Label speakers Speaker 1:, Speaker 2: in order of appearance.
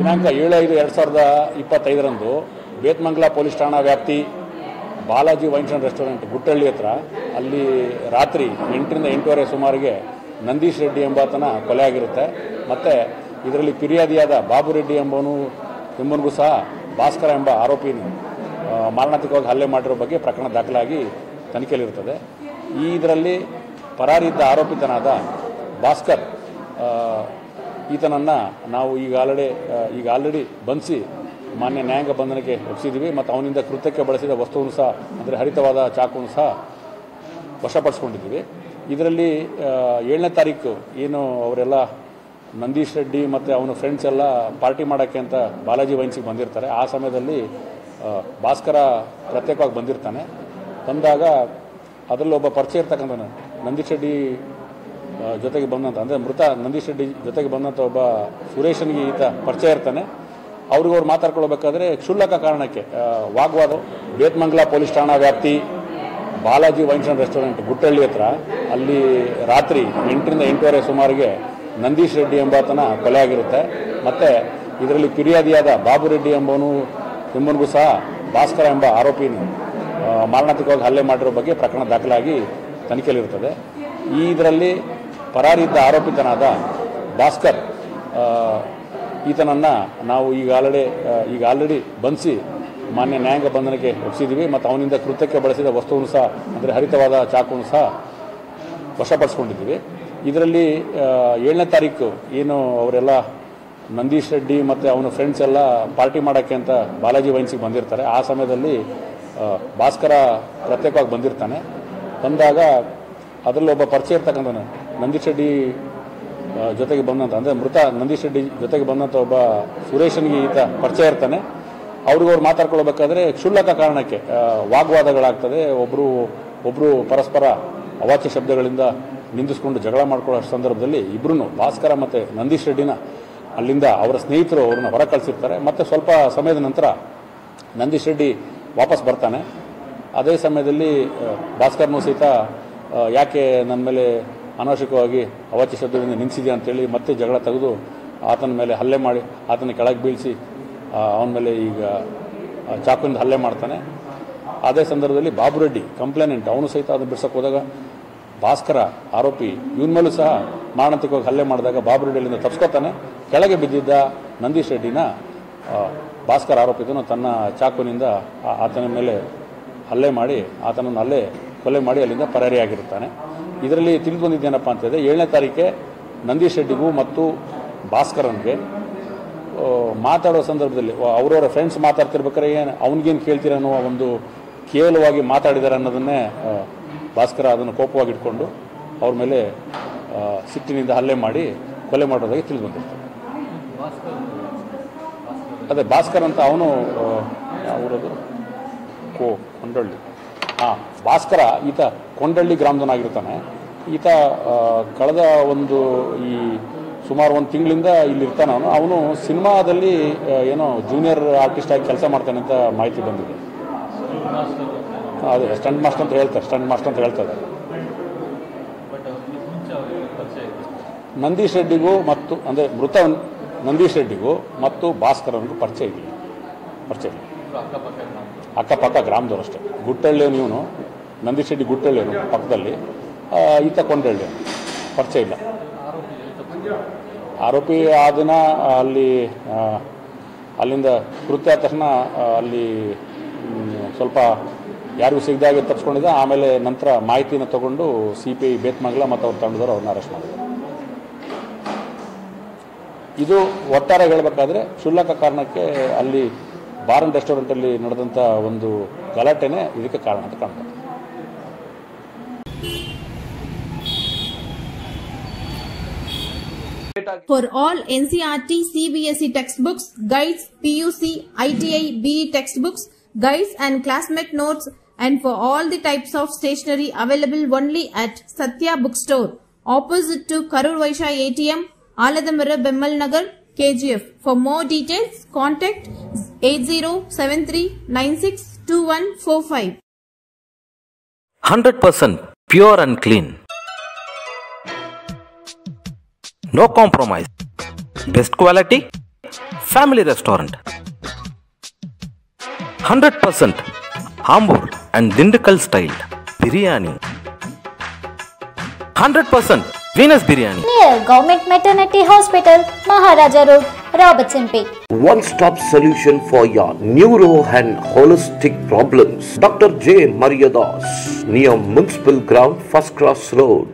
Speaker 1: ದಿನಾಂಕ 7/5/2025 ಬೇತ್ಮಂಗಲ ಪೊಲೀಸ್ ಠಾಣಾ ವ್ಯಾಪ್ತಿ Balaji wines and restaurant Guttahalli ಹತ್ರ ಅಲ್ಲಿ ರಾತ್ರಿ 8ರಿಂದ 8:15 ಸುಮಾರಿಗೆ ನಂದೀಶ್ ರೆಡ್ಡಿ ಎಂಬಾತನ ಕೊಲೆ ಆಗಿರುತ್ತೆ. ಮತ್ತು ಇದರಲ್ಲಿ ಫಿರ್ಯಾದಿಯಾದ ಬಾಬು ರೆಡ್ಡಿ ಎಂಬನಿಗೂ ಸಹ ಭಾಸ್ಕರ ಎಂಬ ಆರೋಪಿನ ಮಾರಣಾಂತಿಕವಾಗಿ ಹಲ್ಲೆ ಮಾಡಿರೋ ಬಗ್ಗೆ ಪ್ರಕರಣ ದಾಖಲಾಗಿ ತನಿಖೆಯಲ್ಲಿರುತ್ತದೆ. ಇದರಲ್ಲಿ ಪರಾರಿದ್ದ ಆರೋಪಿತನಾದ ಭಾಸ್ಕರ್ ಈತನನ್ನು ನಾವು ಈಗ ಆಲ್ರೆಡಿ ಬಂಧಿಸಿ ಮಾನ್ಯ ನ್ಯಾಯಾಂಗ ಬಂಧನಕ್ಕೆ ಒಪ್ಪಿಸಿದ್ದೀವಿ. ಮತ್ತು ಅವನಿಂದ ಕೃತ್ಯಕ್ಕೆ ಬಳಸಿದ ವಸ್ತುವನ್ನು ಸಹ ಅಂದರೆ ಹರಿತವಾದ ಚಾಕುವನ್ನು ಸಹ ವಶಪಡಿಸ್ಕೊಂಡಿದ್ದೀವಿ. ಇದರಲ್ಲಿ 7ನೇ ತಾರೀಕು ಏನು ಅವರೆಲ್ಲ ನಂದೀಶ್ ರೆಡ್ಡಿ ಮತ್ತು ಅವನ ಫ್ರೆಂಡ್ಸ್ ಎಲ್ಲ ಪಾರ್ಟಿ ಮಾಡೋಕ್ಕೆ ಅಂತ ಬಾಲಾಜಿ ವೈನ್ಸಿಗೆ ಬಂದಿರ್ತಾರೆ. ಆ ಸಮಯದಲ್ಲಿ ಭಾಸ್ಕರ ಪ್ರತ್ಯೇಕವಾಗಿ ಬಂದಿರ್ತಾನೆ. ಬಂದಾಗ ಅದರಲ್ಲಿ ಒಬ್ಬ ಪರಿಚಯ ಇರ್ತಕ್ಕಂಥ ನಂದೀಶ್ ರೆಡ್ಡಿ ಜೊತೆಗೆ ಬಂದಂಥ ಅಂದರೆ ಮೃತ ನಂದೀಶ್ ರೆಡ್ಡಿ ಜೊತೆಗೆ ಬಂದಂಥ ಒಬ್ಬ ಸುರೇಶನಿಗೆ ಈತ ಪರಿಚಯ ಇರ್ತಾನೆ. ಅವ್ರಿಗವ್ರು ಮಾತಾಡ್ಕೊಳ್ಬೇಕಾದ್ರೆ ಕ್ಷುಲ್ಲಕ ಕಾರಣಕ್ಕೆ ವಾಗ್ವಾದ. ಬೇತ್ಮಂಗಲ ಪೊಲೀಸ್ ಠಾಣಾ ವ್ಯಾಪ್ತಿ Balaji wines and restaurant Guttahalli ಹತ್ರ ಅಲ್ಲಿ ರಾತ್ರಿ 8ರಿಂದ 8:15 ಸುಮಾರಿಗೆ ನಂದೀಶ್ ರೆಡ್ಡಿ ಎಂಬಾತನ ಕೊಲೆ ಆಗಿರುತ್ತೆ. ಮತ್ತು ಇದರಲ್ಲಿ ಫಿರ್ಯಾದಿಯಾದ ಬಾಬು ರೆಡ್ಡಿ ಎಂಬನಿಗೂ ಸಹ ಭಾಸ್ಕರ ಎಂಬ ಆರೋಪಿನ ಮಾರಣಾಂತಿಕವಾಗಿ ಹಲ್ಲೆ ಮಾಡಿರೋ ಬಗ್ಗೆ ಪ್ರಕರಣ ದಾಖಲಾಗಿ ತನಿಖೆಯಲ್ಲಿರುತ್ತದೆ. ಇದರಲ್ಲಿ ಪರಾರಿದ್ದ ಆರೋಪಿತನಾದ ಭಾಸ್ಕರ್ ಈತನನ್ನು ನಾವು ಈಗ ಆಲ್ರೆಡಿ ಬಂಧಿಸಿ ಮಾನ್ಯ ನ್ಯಾಯಾಂಗ ಬಂಧನಕ್ಕೆ ಒಪ್ಪಿಸಿದ್ದೀವಿ. ಮತ್ತು ಅವನಿಂದ ಕೃತ್ಯಕ್ಕೆ ಬಳಸಿದ ವಸ್ತುವನ್ನು ಸಹ ಅಂದರೆ ಹರಿತವಾದ ಚಾಕುವನ್ನು ಸಹ ವಶಪಡಿಸ್ಕೊಂಡಿದ್ದೀವಿ. ಇದರಲ್ಲಿ 7ನೇ ತಾರೀಕು ಏನು ಅವರೆಲ್ಲ ನಂದೀಶ್ ರೆಡ್ಡಿ ಮತ್ತು ಅವನ ಫ್ರೆಂಡ್ಸ್ ಎಲ್ಲ ಪಾರ್ಟಿ ಮಾಡೋಕ್ಕೆ ಅಂತ ಬಾಲಾಜಿ ವೈನ್ಸಿಗೆ ಬಂದಿರ್ತಾರೆ. ಆ ಸಮಯದಲ್ಲಿ ಭಾಸ್ಕರ ಪ್ರತ್ಯೇಕವಾಗಿ ಬಂದಿರ್ತಾನೆ. ಬಂದಾಗ ಅದರಲ್ಲಿ ಒಬ್ಬ ಪರಿಚಯ ಇರ್ತಕ್ಕಂಥ ನಂದೀಶ್ ರೆಡ್ಡಿ ಜೊತೆಗೆ ಬಂದಂಥ ಅಂದರೆ ಮೃತ ನಂದೀಶ್ ರೆಡ್ಡಿ ಜೊತೆಗೆ ಬಂದಂಥ ಒಬ್ಬ ಸುರೇಶನಿಗೆ ಈತ ಪರಿಚಯ ಇರ್ತಾನೆ. ಅವ್ರಿಗವ್ರು ಮಾತಾಡ್ಕೊಳ್ಬೇಕಾದ್ರೆ ಕ್ಷುಲ್ಲಕ ಕಾರಣಕ್ಕೆ ವಾಗ್ವಾದಗಳಾಗ್ತದೆ. ಒಬ್ಬರು ಪರಸ್ಪರ ಅವಾಚ್ಯ ಶಬ್ದಗಳಿಂದ ನಿಂದಿಸ್ಕೊಂಡು ಜಗಳ ಮಾಡ್ಕೊಳ್ಳೋ ಸಂದರ್ಭದಲ್ಲಿ ಇಬ್ಬರೂ ಭಾಸ್ಕರ ಮತ್ತು ನಂದೀಶ್ ರೆಡ್ಡಿನ ಅಲ್ಲಿಂದ ಅವರ ಸ್ನೇಹಿತರು ಅವ್ರನ್ನ ಹೊರ ಕಳಿಸಿರ್ತಾರೆ. ಮತ್ತು ಸ್ವಲ್ಪ ಸಮಯದ ನಂತರ ನಂದೀಶ್ ರೆಡ್ಡಿ ವಾಪಸ್ ಬರ್ತಾನೆ. ಅದೇ ಸಮಯದಲ್ಲಿ ಭಾಸ್ಕರ್ನೂ ಸಹಿತ ಯಾಕೆ ನನ್ನ ಮೇಲೆ ಅನಾವಶ್ಯಕವಾಗಿ ಅವಾಚ್ಯ ಶಬ್ದದಿಂದ ನಿಲ್ಲಿಸಿದ್ಯಾ ಅಂತೇಳಿ ಮತ್ತೆ ಜಗಳ ತೆಗೆದು ಆತನ ಮೇಲೆ ಹಲ್ಲೆ ಮಾಡಿ ಆತನ ಕೆಳಗೆ ಬೀಳಿಸಿ ಅವನ ಮೇಲೆ ಈಗ ಚಾಕುವಿಂದ ಹಲ್ಲೆ ಮಾಡ್ತಾನೆ. ಅದೇ ಸಂದರ್ಭದಲ್ಲಿ ಬಾಬು ರೆಡ್ಡಿ ಕಂಪ್ಲೇನೆಂಟ್ ಅವನು ಸಹಿತ ಅದನ್ನು ಬಿಡ್ಸೋಕೆ ಹೋದಾಗ ಭಾಸ್ಕರ ಆರೋಪಿ ಇವನ ಮೇಲೂ ಸಹ ಮಾರಣಾಂತಿಕವಾಗಿ ಹಲ್ಲೆ ಮಾಡಿದಾಗ ಬಾಬು ರೆಡ್ಡಿ ಅಲ್ಲಿಂದ ತಪ್ಪಿಸ್ಕೊತಾನೆ. ಕೆಳಗೆ ಬಿದ್ದಿದ್ದ ನಂದೀಶ್ ರೆಡ್ಡಿನ ಭಾಸ್ಕರ್ ಆರೋಪಿತನು ತನ್ನ ಚಾಕುವಿನಿಂದ ಆತನ ಮೇಲೆ ಹಲ್ಲೆ ಮಾಡಿ ಆತನನ್ನು ಅಲ್ಲೇ ಕೊಲೆ ಮಾಡಿ ಅಲ್ಲಿಂದ ಪರಾರಿಯಾಗಿರುತ್ತಾನೆ. ಇದರಲ್ಲಿ ತಿಳಿದು ಬಂದಿದ್ದೇನಪ್ಪ ಅಂತಂದರೆ 7ನೇ ತಾರೀಕೆ ನಂದೀಶ್ ರೆಡ್ಡಿಗೂ ಮತ್ತು ಭಾಸ್ಕರನ್ಗೆ ಮಾತಾಡೋ ಸಂದರ್ಭದಲ್ಲಿ ಅವರವರ ಫ್ರೆಂಡ್ಸ್ ಮಾತಾಡ್ತಿರ್ಬೇಕಾದ್ರೆ ಅವನಿಗೇನು ಕೇಳ್ತೀರ ಅನ್ನೋ ಒಂದು ಕೇವಲವಾಗಿ ಮಾತಾಡಿದ್ದಾರೆ ಅನ್ನೋದನ್ನೇ ಭಾಸ್ಕರ ಅದನ್ನು ಕೋಪವಾಗಿ ಇಟ್ಕೊಂಡು ಅವ್ರ ಮೇಲೆ ಸಿಟ್ಟಿನಿಂದ ಹಲ್ಲೆ ಮಾಡಿ ಕೊಲೆ ಮಾಡೋದಾಗಿ ತಿಳಿದು ಬಂದಿರ್ತಾರೆ. ಅದೇ ಭಾಸ್ಕರ್ ಅಂತ ಅವನು ಅವರದು ಕೊಂಡಳ್ಳಿ ಭಾಸ್ಕರ ಈತ ಕೊಂಡಳ್ಳಿ ಗ್ರಾಮದವನಾಗಿರ್ತಾನೆ. ಈತ ಕಳೆದ ಸುಮಾರು ಒಂದು ತಿಂಗಳಿಂದ ಇಲ್ಲಿ ಇರ್ತಾನೆ. ಅವನು ಸಿನಿಮಾದಲ್ಲಿ ಏನೋ ಜೂನಿಯರ್ ಆರ್ಟಿಸ್ಟ್ ಆಗಿ ಕೆಲಸ ಮಾಡ್ತಾನೆ ಅಂತ ಮಾಹಿತಿ ಬಂದಿದೆ. ಅದೇ ಸ್ಟಂಟ್ ಮಾಸ್ಟರ್ ಅಂತ ಹೇಳ್ತಾರೆ. ನಂದೀಶ್ ರೆಡ್ಡಿಗೂ ಮತ್ತು ಅಂದರೆ ಮೃತ ನಂದೀಶ್ ರೆಡ್ಡಿಗೂ ಮತ್ತು ಭಾಸ್ಕರನಿಗೂ ಪರಿಚಯ ಇಲ್ಲ. ಅಕ್ಕಪಕ್ಕ ಗ್ರಾಮದವರು ಅಷ್ಟೇ. ಗುಟ್ಟಳ್ಳಿಯವನು ಇವನು ನಂದೀಶ್ ರೆಡ್ಡಿ ಗುಟ್ಟಳ್ಳಿಯವನು ಪಕ್ಕದಲ್ಲಿ, ಈತ ಕೊಂಡಳ್ಳಿ ಪರಿಚಯ ಇಲ್ಲ. ಆರೋಪಿ ಆ ದಿನ ಅಲ್ಲಿಂದ ಕೃತ್ಯ ಆದ ತಕ್ಷಣ ಅಲ್ಲಿ ಸ್ವಲ್ಪ ಯಾರಿಗೂ ಸಿಗದಾಗೆ ತಪ್ಪಿಸ್ಕೊಂಡಿದ್ದ. ಆಮೇಲೆ ನಂತರ ಮಾಹಿತಿನ ತಗೊಂಡು CPI ಬೇತ್ಮಂಗಲ ಮತ್ತು ಅವ್ರ ತಂಡದವರು ಅವ್ರನ್ನ ಅರೆಸ್ಟ್ ಮಾಡಿದ್ರು. ಇದು ಒಟ್ಟಾರೆ ಹೇಳಬೇಕಾದ್ರೆ ಕ್ಷುಲ್ಲಕ ಕಾರಣಕ್ಕೆ ಅಲ್ಲಿ ಬಾರ್ ಅಂಡ್ ರೆಸ್ಟೋರೆಂಟಲ್ಲಿ ನಡೆದಂಥ ಒಂದು ಗಲಾಟೆನೇ ಇದಕ್ಕೆ ಕಾರಣ ಅಂತ ಕಾಣ್ತದೆ.
Speaker 2: For all NCERT, CBSE textbooks, guides, PUC, ITI, BE textbooks, guides and classmate notes, and for all the types of stationery available only at Satya Bookstore, opposite to Karur Vaishya ATM, Aladamara, Bemmal Nagar, KGF. For more details, contact 8073962145.
Speaker 3: 100% pure and clean. No compromise. Best quality, family restaurant. 100% Hamburg and Dindigul style biryani. 100% Venus biryani.
Speaker 4: Near Government Maternity Hospital, Maharaja Road, Robertson Bay.
Speaker 5: One-stop solution for your neuro and holistic problems. Dr. J. Mariadas, near Municipal Ground, First Cross Road.